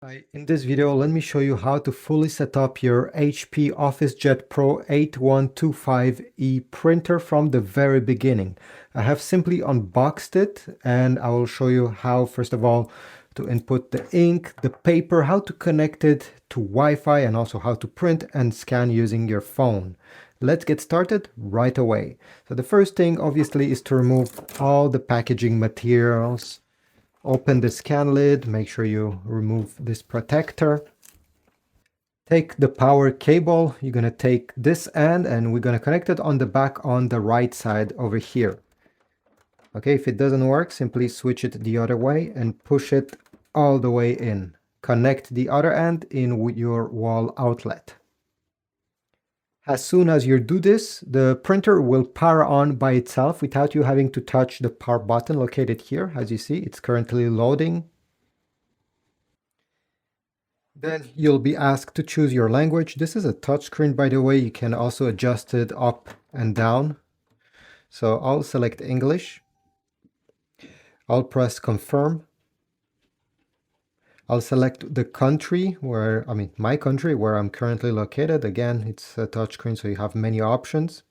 Hi, in this video, let me show you how to fully set up your HP OfficeJet Pro 8125E printer from the very beginning. I have simply unboxed it and I will show you how, first of all, to input the ink, the paper, how to connect it to Wi-Fi, and also how to print and scan using your phone. Let's get started right away. So the first thing, obviously, is to remove all the packaging materials. Open the scan lid, make sure you remove this protector. Take the power cable, you're going to take this end and we're going to connect it on the back on the right side over here. Okay, if it doesn't work, simply switch it the other way and push it all the way in. Connect the other end in with your wall outlet. As soon as you do this, the printer will power on by itself without you having to touch the power button located here. As you see, it's currently loading. Then you'll be asked to choose your language. This is a touchscreen, by the way. You can also adjust it up and down. So I'll select English. I'll press confirm. I'll select the country my country where I'm currently located. Again, it's a touchscreen, so you have many options.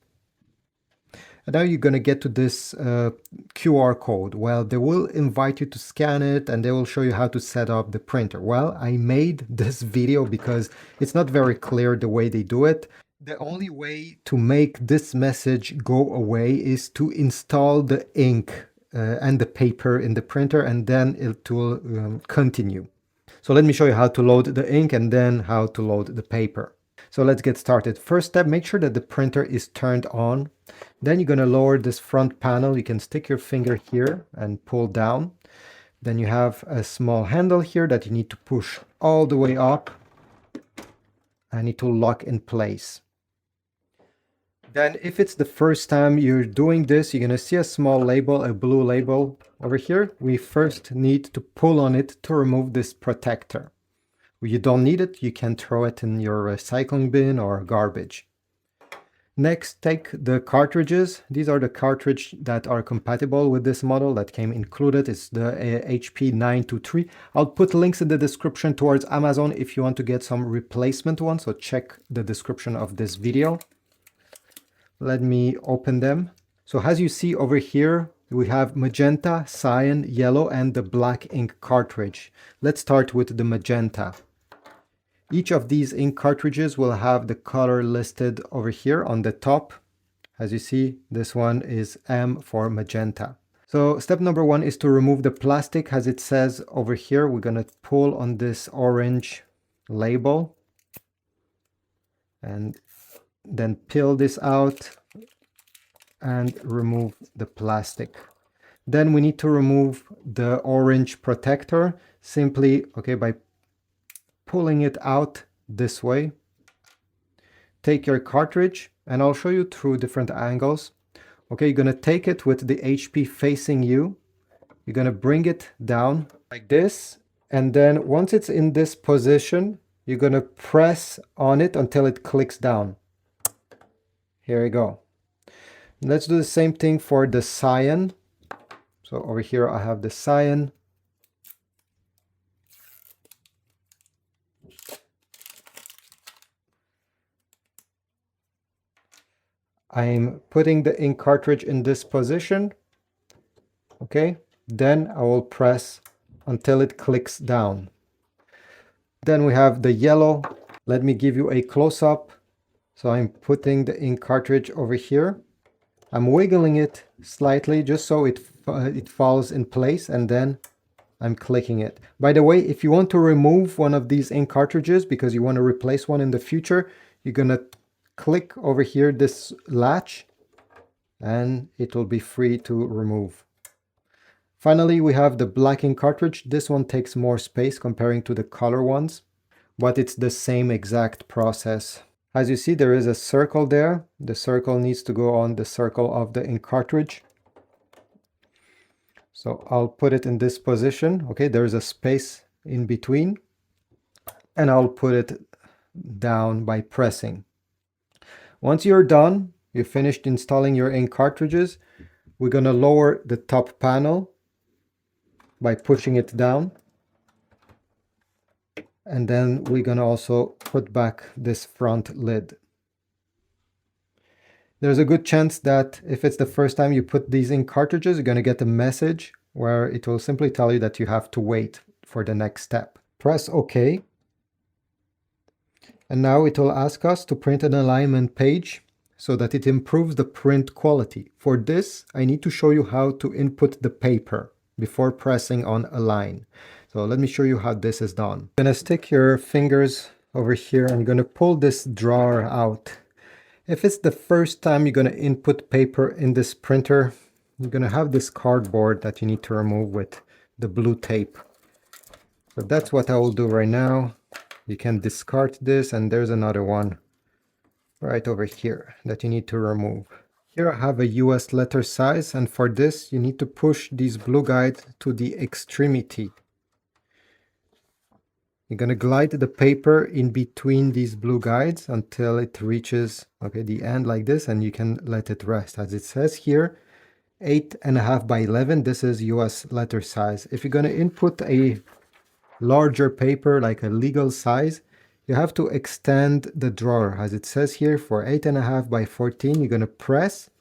And now you're going to get to this QR code. Well, they will invite you to scan it and they will show you how to set up the printer. Well, I made this video because it's not very clear the way they do it. The only way to make this message go away is to install the ink and the paper in the printer, and then it will continue. So let me show you how to load the ink and then how to load the paper. So let's get started. First step, make sure that the printer is turned on. Then you're going to lower this front panel. You can stick your finger here and pull down. Then you have a small handle here that you need to push all the way up and it will lock in place. Then if it's the first time you're doing this, you're going to see a small label, a blue label over here. We first need to pull on it to remove this protector. You don't need it, you can throw it in your recycling bin or garbage. Next, take the cartridges. These are the cartridges that are compatible with this model that came included. It's the HP 923. I'll put links in the description towards Amazon if you want to get some replacement ones, so check the description of this video. Let me open them. So as you see over here, we have magenta, cyan, yellow, and the black ink cartridge. Let's start with the magenta. Each of these ink cartridges will have the color listed over here on the top. As you see, this one is M for magenta. So step number one is to remove the plastic. As it says over here, we're going to pull on this orange label and then peel this out and remove the plastic. Then we need to remove the orange protector simply, by pulling it out this way. Take your cartridge and I'll show you through different angles. You're going to take it with the HP facing you. You're going to bring it down like this. And then once it's in this position, you're going to press on it until it clicks down. Here we go. Let's do the same thing for the cyan. So over here I have the cyan. I'm putting the ink cartridge in this position. Then I will press until it clicks down. Then we have the yellow. Let me give you a close-up. So I'm putting the ink cartridge over here. I'm wiggling it slightly just so it falls in place, and then I'm clicking it. By the way, if you want to remove one of these ink cartridges because you want to replace one in the future, you're going to click over here this latch and it will be free to remove. Finally, we have the black ink cartridge. This one takes more space comparing to the color ones, but it's the same exact process. As you see, there is a circle there. The circle needs to go on the circle of the ink cartridge. So I'll put it in this position. There's a space in between and I'll put it down by pressing. Once you're done, you finished installing your ink cartridges, we're going to lower the top panel by pushing it down. And then we're gonna also put back this front lid. There's a good chance that if it's the first time you put these in cartridges, you're gonna get a message where it will simply tell you that you have to wait for the next step. Press OK. And now it will ask us to print an alignment page so that it improves the print quality. For this, I need to show you how to input the paper before pressing on Align. So let me show you how this is done. You're gonna stick your fingers over here and you're gonna pull this drawer out. If it's the first time you're gonna input paper in this printer, you're gonna have this cardboard that you need to remove with the blue tape. So that's what I will do right now. You can discard this, and there's another one right over here that you need to remove. Here I have a US letter size, and for this you need to push these blue guides to the extremity. You're going to glide the paper in between these blue guides until it reaches the end like this, and you can let it rest. As it says here, 8.5 by 11, this is US letter size. If you're going to input a larger paper like a legal size, you have to extend the drawer. As it says here, for 8.5 by 14, you're going to press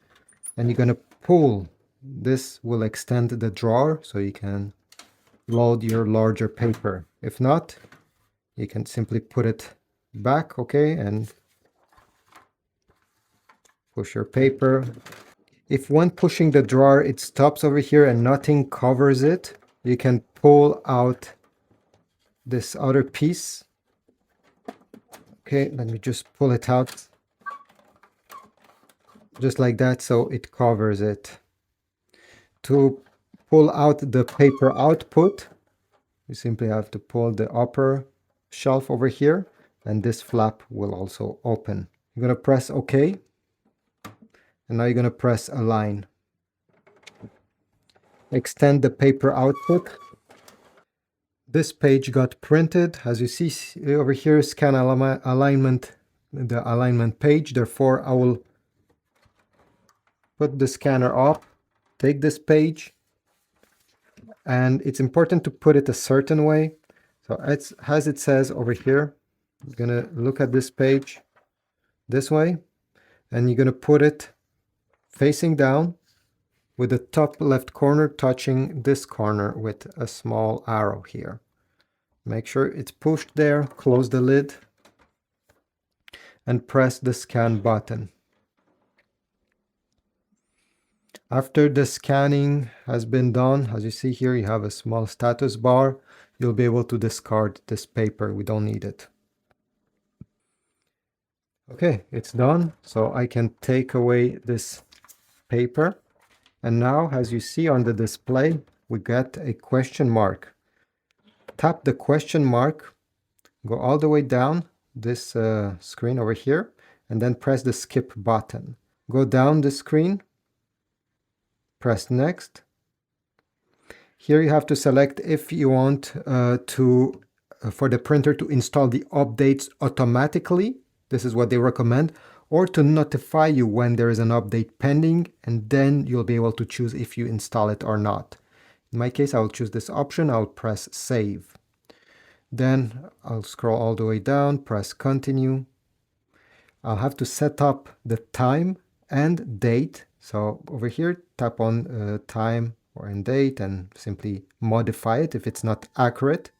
and you're going to pull. This will extend the drawer so you can load your larger paper. If not, you can simply put it back, and push your paper. If when pushing the drawer it stops over here and nothing covers it, you can pull out this other piece. Let me just pull it out just like that, so it covers it. To pull out the paper output, you simply have to pull the upper shelf over here, and this flap will also open. You're going to press OK, and now you're going to press Align. Extend the paper output. This page got printed. As you see over here, scan alignment, the alignment page. Therefore, I will put the scanner up, take this page, and it's important to put it a certain way. So it's, as it says over here, you're gonna look at this page this way, and you're gonna put it facing down with the top left corner touching this corner with a small arrow here. Make sure it's pushed there, close the lid, and press the scan button. After the scanning has been done, as you see here, you have a small status bar. You'll be able to discard this paper. We don't need it. Okay, it's done. So I can take away this paper. And now, as you see on the display, we get a question mark. Tap the question mark, go all the way down this screen over here, and then press the skip button. Go down the screen, press next. Here you have to select if you want for the printer to install the updates automatically. This is what they recommend, or to notify you when there is an update pending, and then you'll be able to choose if you install it or not. In my case, I'll choose this option. I'll press save. Then I'll scroll all the way down, press continue. I'll have to set up the time and date. So over here, tap on time or in date and simply modify it if it's not accurate.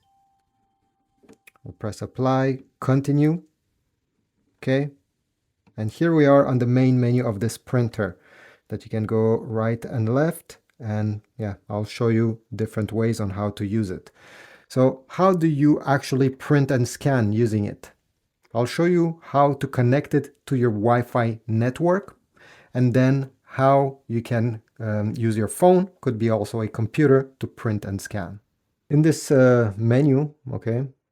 We'll press apply, continue. Okay. And here we are on the main menu of this printer that you can go right and left. And I'll show you different ways on how to use it. So how do you actually print and scan using it? I'll show you how to connect it to your Wi-Fi network, and then how you can use your phone, could be also a computer, to print and scan. In this menu,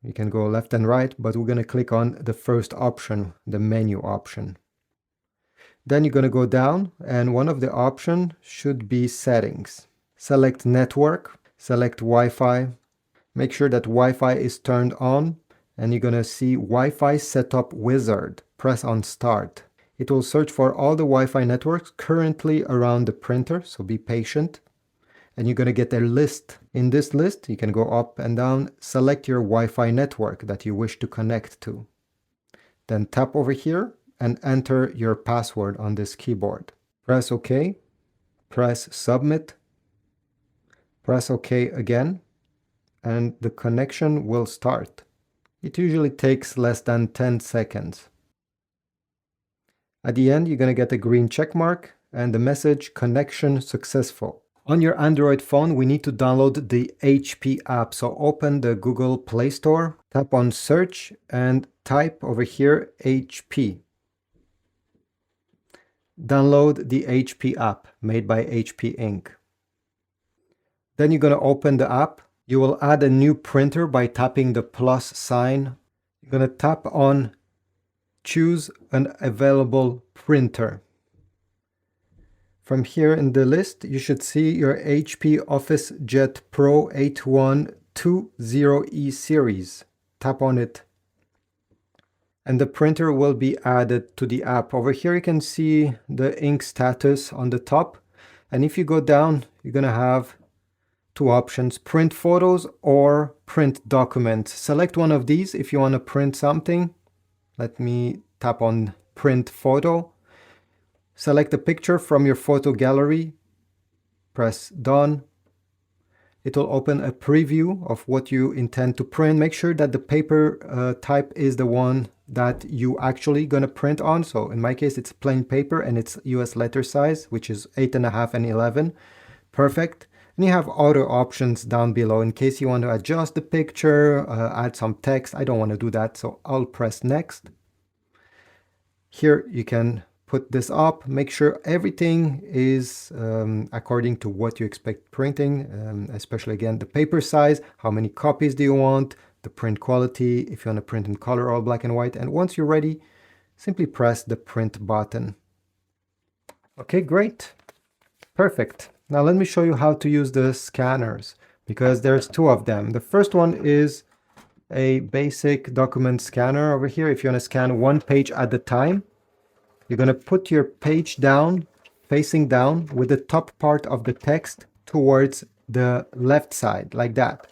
you can go left and right, but we're going to click on the first option, the menu option. Then you're going to go down, and one of the options should be settings. Select network, select Wi-Fi, make sure that Wi-Fi is turned on, and you're going to see Wi-Fi setup wizard. Press on start. It will search for all the Wi-Fi networks currently around the printer, so be patient. and you're going to get a list. In this list, you can go up and down, select your Wi-Fi network that you wish to connect to. Then tap over here and enter your password on this keyboard. Press OK, press Submit, press OK again, and the connection will start. It usually takes less than 10 seconds. At the end, you're going to get a green check mark and the message connection successful. On your Android phone, we need to download the HP app. So open the Google Play Store, tap on search and type over here HP. Download the HP app made by HP Inc. Then you're going to open the app. You will add a new printer by tapping the plus sign. You're going to tap on choose an available printer. From here in the list, you should see your HP OfficeJet Pro 8120E series. Tap on it. And the printer will be added to the app. Over here you can see the ink status on the top. And if you go down, you're going to have two options, print photos or print documents. Select one of these if you want to print something. Let me tap on print photo. Select a picture from your photo gallery. Press done. It will open a preview of what you intend to print. Make sure that the paper type is the one that you actually gonna print on. So in my case, it's plain paper and it's US letter size, which is 8.5 and 11. Perfect. And you have other options down below in case you want to adjust the picture, add some text. I don't want to do that, so I'll press next. Here you can put this up, make sure everything is according to what you expect printing, especially again the paper size, how many copies do you want, the print quality, if you want to print in color or black and white. And once you're ready, simply press the print button. Okay, great. Perfect. Now let me show you how to use the scanners, because there's two of them. The first one is a basic document scanner over here. If you want to scan one page at a time, you're going to put your page down, facing down, with the top part of the text towards the left side, like that.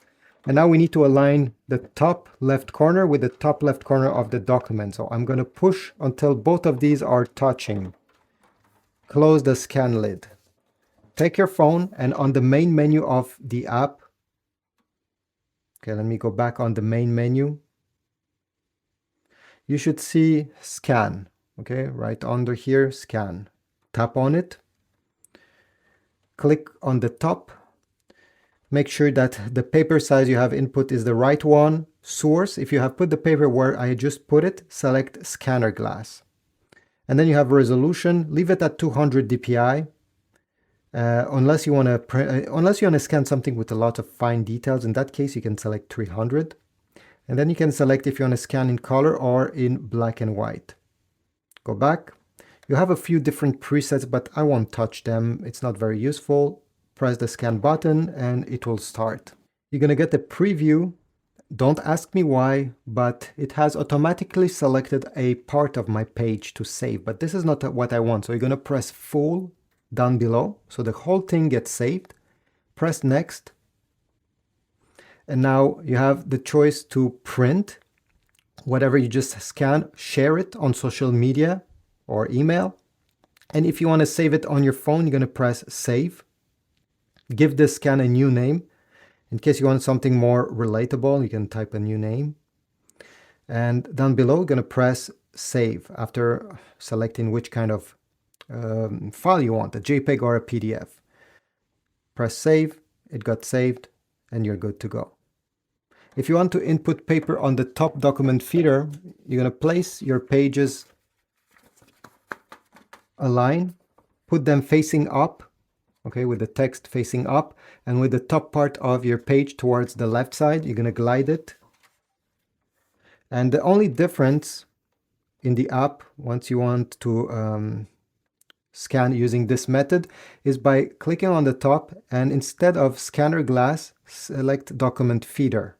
And now we need to align the top left corner with the top left corner of the document. So I'm going to push until both of these are touching. Close the scan lid. Take your phone and on the main menu of the app, okay, let me go back on the main menu. You should see scan, okay, right under here, scan. Tap on it. Click on the top. Make sure that the paper size you have input is the right one. Source, if you have put the paper where I just put it, select scanner glass. And then you have resolution, leave it at 200 dpi. Unless you want to scan something with a lot of fine details. In that case, you can select 300. And then you can select if you want to scan in color or in black and white. Go back. You have a few different presets, but I won't touch them. It's not very useful. Press the scan button and it will start. You're going to get a preview. Don't ask me why, but it has automatically selected a part of my page to save. But this is not what I want. So you're going to press full down below, so the whole thing gets saved. Press next, and now you have the choice to print whatever you just scan, share it on social media or email, and if you want to save it on your phone, you're going to press save. Give this scan a new name. In case you want something more relatable, you can type a new name, and down below you're going to press save after selecting which kind of file you want, a JPEG or a PDF. Press save, it got saved, and you're good to go. If you want to input paper on the top document feeder, you're going to place your pages align, put them facing up, okay, with the text facing up, and with the top part of your page towards the left side, you're going to glide it. And the only difference in the app, once you want to scan using this method, is by clicking on the top, and instead of scanner glass, select document feeder.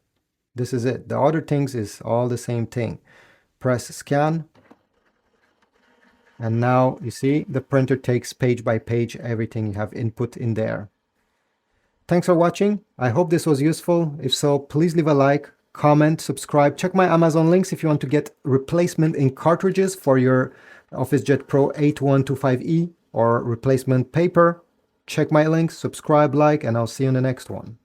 This is it. The other things is all the same thing. Press scan, and now you see the printer takes page by page everything you have input in there. Thanks for watching. I hope this was useful. If so, please leave a like, comment, subscribe. Check my Amazon links if you want to get replacement ink cartridges for your OfficeJet Pro 8125E or replacement paper. Check my links, subscribe, like, and I'll see you in the next one.